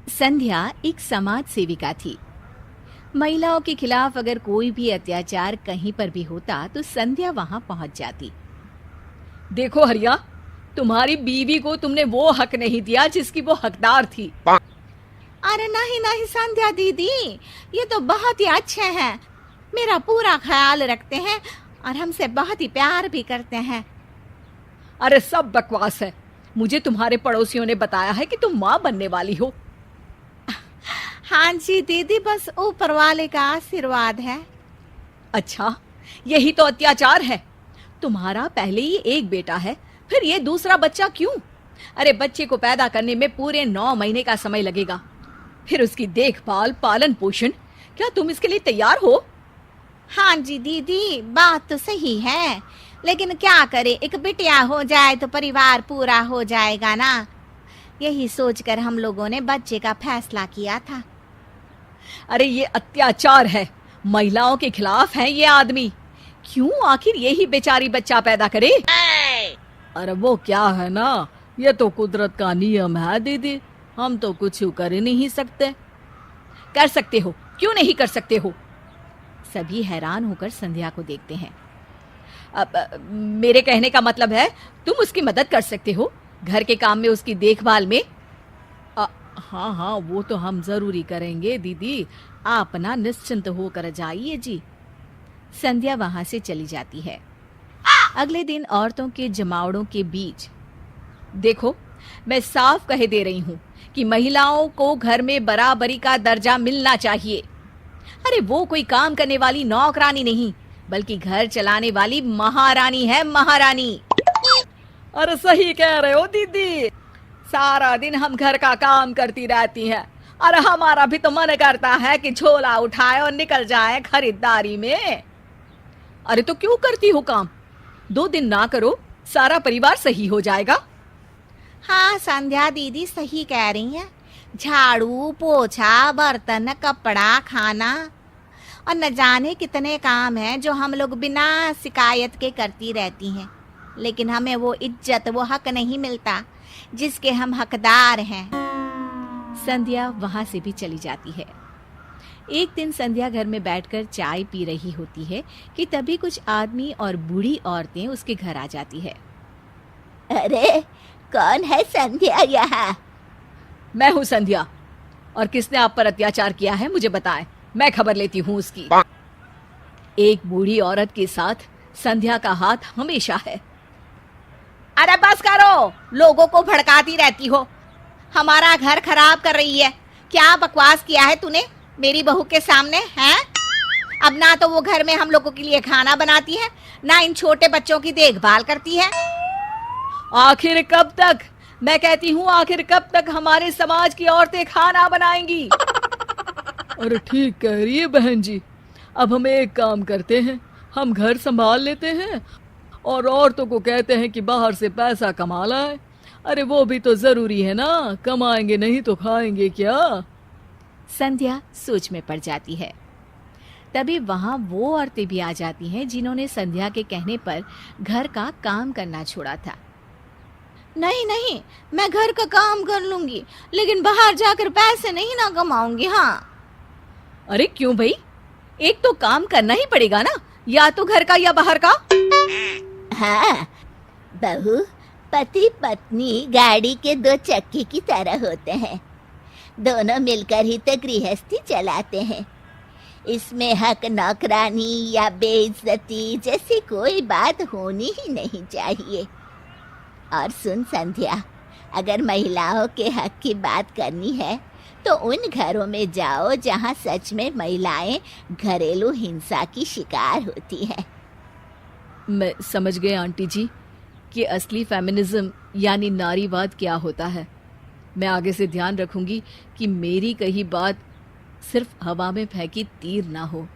संध्या एक समाज सेविका थी। महिलाओं के खिलाफ अगर कोई भी अत्याचार कहीं पर भी होता तो संध्या वहां पहुंच जाती। देखो हरिया, तुम्हारी बीवी को तुमने वो हक नहीं दिया जिसकी वो हकदार थी। अरे नहीं नहीं संध्या दीदी, ये तो बहुत ही अच्छे हैं, मेरा पूरा ख्याल रखते हैं और हमसे बहुत ही प्यार भी करते हैं। अरे सब बकवास है। मुझे तुम्हारे पड़ोसियों ने बताया है कि तुम माँ बनने वाली हो। हाँ जी दीदी, बस ऊपर वाले का आशीर्वाद है। अच्छा, यही तो अत्याचार है। तुम्हारा पहले ही एक बेटा है, फिर ये दूसरा बच्चा क्यों? अरे बच्चे को पैदा करने में पूरे 9 महीने का समय लगेगा, फिर उसकी देखभाल, पालन पोषण। क्या तुम इसके लिए तैयार हो? हाँ जी दीदी, बात तो सही है, लेकिन क्या करे, एक बिटिया हो जाए तो परिवार पूरा हो जाएगा ना। यही सोचकर हम लोगों ने बच्चे का फैसला किया था। अरे ये अत्याचार है, महिलाओं के खिलाफ है ये आदमी। क्यों आखिर यही बेचारी बच्चा पैदा करे? अरे वो क्या है ना, ये तो कुदरत का नियम है दीदी, हम तो कुछ कर ही नहीं सकते। कर सकते हो, क्यों नहीं कर सकते हो? सभी हैरान होकर संध्या को देखते हैं। अब मेरे कहने का मतलब है तुम उसकी मदद कर सकते हो, घर के काम में, उसकी देखभाल में। हाँ हाँ, वो तो हम जरूरी करेंगे दीदी, आप ना निश्चिंत होकर जाइए जी। संध्या वहां से चली जाती है। अगले दिन औरतों के जमावड़ों के बीच, देखो मैं साफ कह दे रही हूँ कि महिलाओं को घर में बराबरी का दर्जा मिलना चाहिए। अरे वो कोई काम करने वाली नौकरानी नहीं, बल्कि घर चलाने वाली महारानी है, महारानी। अरे सही कह रहे हो दीदी, सारा दिन हम घर का काम करती रहती हैं। अरे हमारा भी तो मन करता है कि झोला उठाए और निकल जाए खरीदारी में। अरे तो क्यों करती हो काम? 2 दिन ना करो, सारा परिवार सही हो जाएगा। हाँ संध्या दीदी सही कह रही हैं, झाड़ू पोछा, बर्तन, कपड़ा, खाना और न जाने कितने काम हैं जो हम लोग बिना शिकायत के करती रहती हैं, लेकिन हमें वो इज्जत, वो हक नहीं मिलता जिसके हम हकदार हैं। संध्या वहां से भी चली जाती है। एक दिन संध्या घर में बैठकर चाय पी रही होती है कि तभी कुछ आदमी और बूढ़ी औरतें उसके घर आ जाती है। अरे कौन है संध्या यहाँ? मैं हूँ संध्या, और किसने आप पर अत्याचार किया है मुझे बताएं, मैं खबर लेती हूँ उसकी। एक बूढ़ी औरत के साथ संध्या का हाथ हमेशा है। अरे बस करो, लोगों को भड़काती रहती हो, हमारा घर खराब कर रही है। क्या बकवास किया है तूने मेरी बहू के सामने हैं? अब ना तो वो घर में हम लोगों के लिए खाना बनाती है, ना इन छोटे बच्चों की देखभाल करती है। आखिर कब तक, मैं कहती हूँ आखिर कब तक हमारे समाज की औरतें खाना बनाएंगी? अरे ठीक कह रही है बहन जी, अब हम एक काम करते हैं, हम घर संभाल लेते हैं और औरतों को कहते हैं कि बाहर से पैसा कमा लाए। अरे वो भी तो जरूरी है ना, कमाएंगे नहीं तो खाएंगे क्या? संध्या सोच में पड़ जाती है। तभी वहां वो औरतें भी आ जाती हैं जिन्होंने संध्या के कहने पर घर का काम करना छोड़ा था। नहीं नहीं, मैं घर का काम कर लूंगी, लेकिन बाहर जाकर पैसे नहीं ना कमाऊंगी। हाँ। अरे क्यों भाई, एक तो काम करना ही पड़ेगा ना, या तो घर का या बाहर का। हाँ बहू, पति पत्नी गाड़ी के 2 चक्के की तरह होते हैं, दोनों मिलकर ही तो गृहस्थी चलाते हैं। इसमें हक नौकरानी या बेइज्जती जैसी कोई बात होनी ही नहीं चाहिए। और सुन संध्या, अगर महिलाओं के हक की बात करनी है तो उन घरों में जाओ जहां सच में महिलाएं घरेलू हिंसा की शिकार होती हैं। मैं समझ गए आंटी जी कि असली फेमिनिज्म यानी नारीवाद क्या होता है। मैं आगे से ध्यान रखूंगी कि मेरी कही बात सिर्फ हवा में फेंकी तीर ना हो।